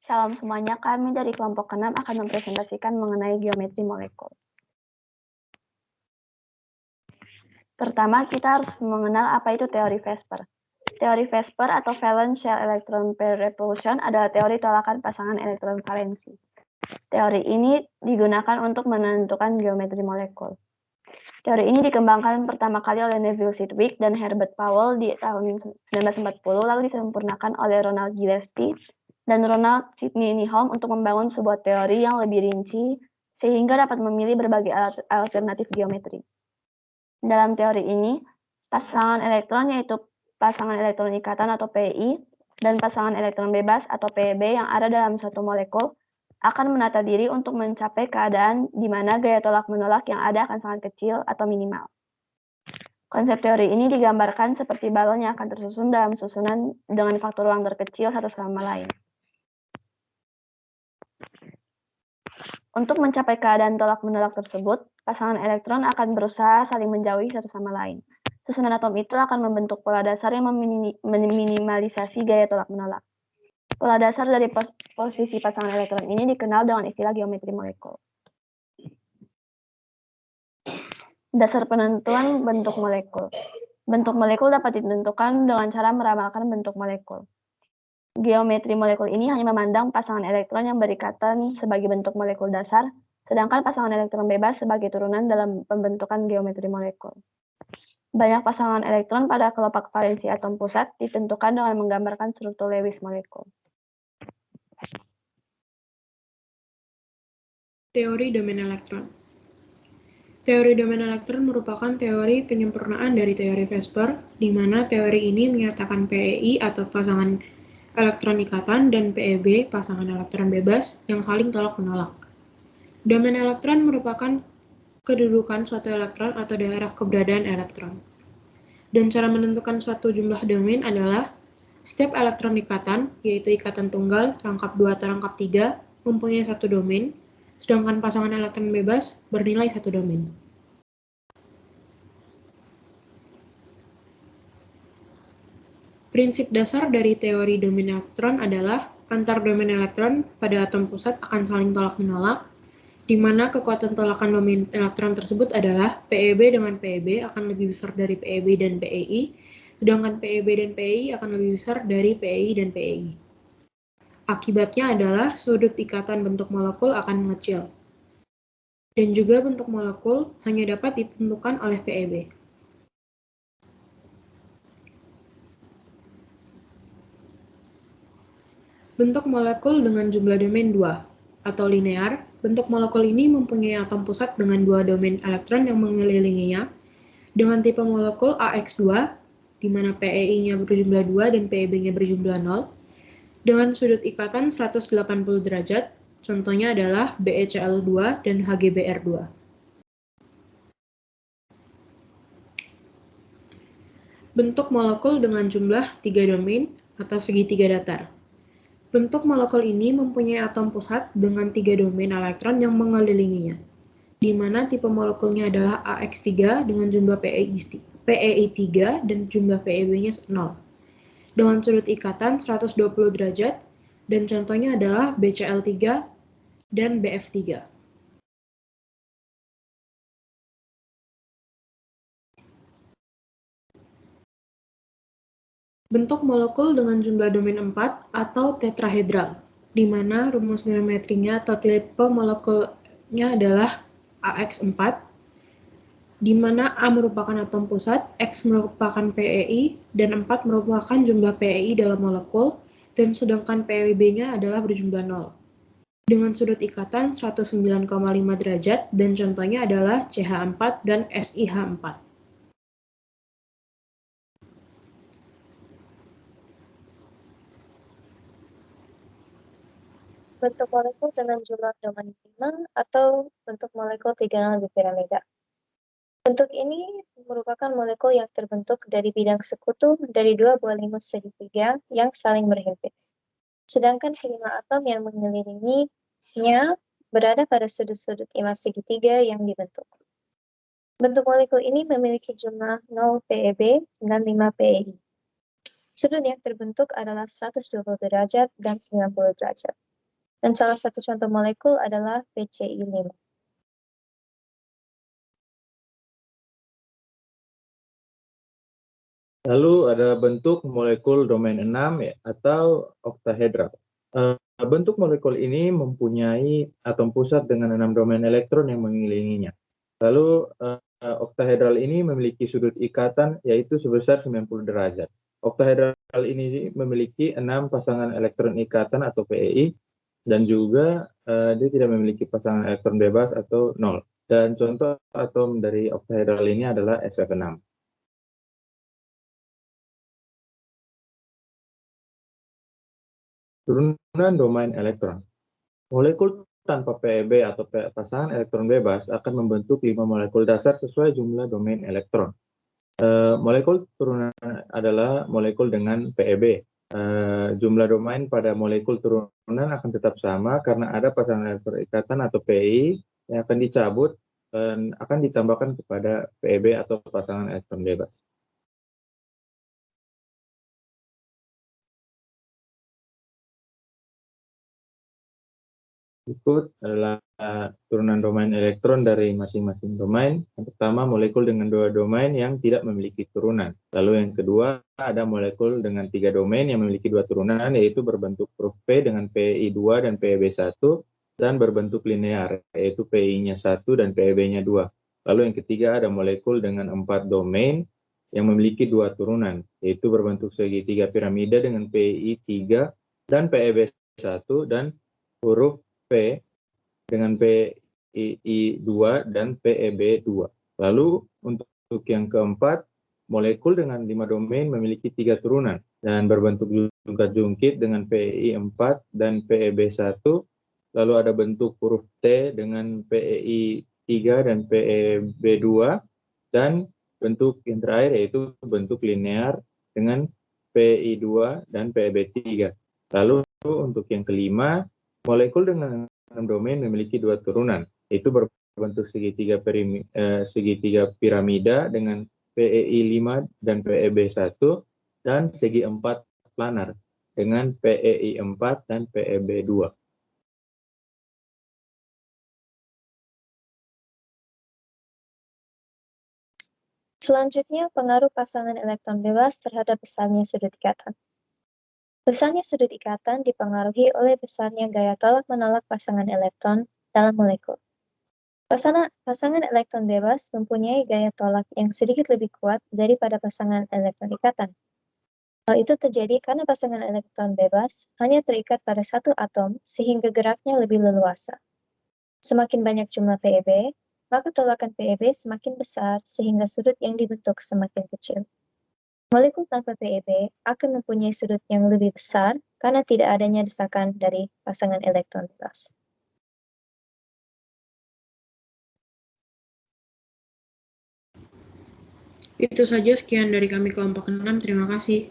Shalom semuanya, kami dari kelompok 6 akan mempresentasikan mengenai geometri molekul. Pertama, kita harus mengenal apa itu teori Vespers. Teori Vespers atau Valence Shell Electron Pair Repulsion adalah teori tolakan pasangan elektron valensi. Teori ini digunakan untuk menentukan geometri molekul. Teori ini dikembangkan pertama kali oleh Neville Sidgwick dan Herbert Powell di tahun 1940, lalu disempurnakan oleh Ronald Gillespie dan Ronald Sidney Nieholm untuk membangun sebuah teori yang lebih rinci sehingga dapat memilih berbagai alternatif geometri. Dalam teori ini, pasangan elektron yaitu pasangan elektron ikatan atau PI dan pasangan elektron bebas atau PEB yang ada dalam suatu molekul akan menata diri untuk mencapai keadaan di mana gaya tolak-menolak yang ada akan sangat kecil atau minimal. Konsep teori ini digambarkan seperti balon yang akan tersusun dalam susunan dengan faktor ruang terkecil satu sama lain. Untuk mencapai keadaan tolak-menolak tersebut, pasangan elektron akan berusaha saling menjauhi satu sama lain. Susunan atom itu akan membentuk pola dasar yang meminimalisasi gaya tolak-menolak. Pola dasar dari posisi pasangan elektron ini dikenal dengan istilah geometri molekul. Dasar penentuan bentuk molekul. Bentuk molekul dapat ditentukan dengan cara meramalkan bentuk molekul. Geometri molekul ini hanya memandang pasangan elektron yang berikatan sebagai bentuk molekul dasar, sedangkan pasangan elektron bebas sebagai turunan dalam pembentukan geometri molekul. Banyak pasangan elektron pada kelopak valensi atom pusat ditentukan dengan menggambarkan struktur Lewis molekul. Teori domain elektron. Teori domain elektron merupakan teori penyempurnaan dari teori Vespers, di mana teori ini menyatakan PEI atau pasangan elektron ikatan dan PEB pasangan elektron bebas yang saling tolak-menolak. Domain elektron merupakan kedudukan suatu elektron atau daerah keberadaan elektron. Dan cara menentukan suatu jumlah domain adalah setiap elektron ikatan, yaitu ikatan tunggal, rangkap 2 atau rangkap 3, mempunyai satu domain, sedangkan pasangan elektron bebas bernilai satu domain. Prinsip dasar dari teori domain elektron adalah antar domain elektron pada atom pusat akan saling tolak-menolak, di mana kekuatan tolakan domain elektron tersebut adalah PEB dengan PEB akan lebih besar dari PEB dan PEI, sedangkan PEB dan PEI akan lebih besar dari PEI dan PEI. Akibatnya adalah sudut ikatan bentuk molekul akan mengecil. Dan juga bentuk molekul hanya dapat ditentukan oleh PEB. Bentuk molekul dengan jumlah domain 2, atau linear, bentuk molekul ini mempunyai atom pusat dengan 2 domain elektron yang mengelilinginya, dengan tipe molekul AX2, di mana PEI-nya berjumlah 2 dan PEB-nya berjumlah 0, dengan sudut ikatan 180 derajat, contohnya adalah BeCl2 dan HgBr2. Bentuk molekul dengan jumlah 3 domain atau segitiga datar. Bentuk molekul ini mempunyai atom pusat dengan 3 domain elektron yang mengelilinginya, di mana tipe molekulnya adalah AX3 dengan jumlah PEI3 dan jumlah PEB-nya 0. Dengan sudut ikatan 120 derajat, dan contohnya adalah BCl3 dan BF3. Bentuk molekul dengan jumlah domain 4 atau tetrahedral, di mana rumus geometrinya atau tipe molekulnya adalah AX4, di mana A merupakan atom pusat, X merupakan PEI, dan 4 merupakan jumlah PEI dalam molekul, dan sedangkan PEB-nya adalah berjumlah 0. Dengan sudut ikatan 109,5 derajat, dan contohnya adalah CH4 dan SiH4. Bentuk molekul dengan jumlah domain 5 atau bentuk molekul trigonal bipiramida. Bentuk ini merupakan molekul yang terbentuk dari bidang sekutu dari 2 buah limus segitiga yang saling berhimpit. Sedangkan kelima atom yang mengelilinginya berada pada sudut-sudut imaj segitiga yang dibentuk. Bentuk molekul ini memiliki jumlah 0 PEB dan 5 PEI. Sudut yang terbentuk adalah 120 derajat dan 90 derajat. Dan salah satu contoh molekul adalah PCI5. Lalu ada bentuk molekul domain 6 ya, atau oktahedral. Bentuk molekul ini mempunyai atom pusat dengan 6 domain elektron yang mengelilinginya. Lalu oktahedral ini memiliki sudut ikatan yaitu sebesar 90 derajat. Oktahedral ini memiliki 6 pasangan elektron ikatan atau PEI, dan juga dia tidak memiliki pasangan elektron bebas atau 0. Dan contoh atom dari oktahedral ini adalah SF6. Turunan domain elektron. Molekul tanpa PEB atau pasangan elektron bebas akan membentuk 5 molekul dasar sesuai jumlah domain elektron. Molekul turunan adalah molekul dengan PEB. Jumlah domain pada molekul turunan akan tetap sama karena ada pasangan elektron ikatan atau PEI yang akan dicabut dan akan ditambahkan kepada PEB atau pasangan elektron bebas. Berikut adalah turunan domain elektron dari masing-masing domain. Yang pertama, molekul dengan 2 domain yang tidak memiliki turunan. Lalu yang kedua, ada molekul dengan 3 domain yang memiliki 2 turunan, yaitu berbentuk huruf P dengan PI2 dan PEB1, dan berbentuk linear, yaitu PI-nya 1 dan PEB-nya 2. Lalu yang ketiga, ada molekul dengan 4 domain yang memiliki 2 turunan, yaitu berbentuk segitiga piramida dengan PI3 dan PEB1, dan huruf P dengan PII2 dan PEB2. Lalu untuk yang keempat, molekul dengan 5 domain memiliki 3 turunan dan berbentuk jungkat-jungkit dengan PEI4 dan PEB1. Lalu ada bentuk huruf T dengan PEI3 dan PEB2, dan bentuk yang terakhir yaitu bentuk linear dengan PI2 dan PEB3. Lalu untuk yang kelima, molekul dengan 6 domain memiliki 2 turunan, yaitu berbentuk segitiga piramida dengan PEI5 dan PEB1, dan segi 4 planar dengan PEI4 dan PEB2. Selanjutnya, pengaruh pasangan elektron bebas terhadap besarnya sudut ikatan. Besarnya sudut ikatan dipengaruhi oleh besarnya gaya tolak-menolak pasangan elektron dalam molekul. Pasangan elektron bebas mempunyai gaya tolak yang sedikit lebih kuat daripada pasangan elektron ikatan. Hal itu terjadi karena pasangan elektron bebas hanya terikat pada satu atom sehingga geraknya lebih leluasa. Semakin banyak jumlah PEB, maka tolakan PEB semakin besar sehingga sudut yang dibentuk semakin kecil. Molekul tanpa PEB akan mempunyai sudut yang lebih besar karena tidak adanya desakan dari pasangan elektron bebas. Itu saja, sekian dari kami kelompok 6. Terima kasih.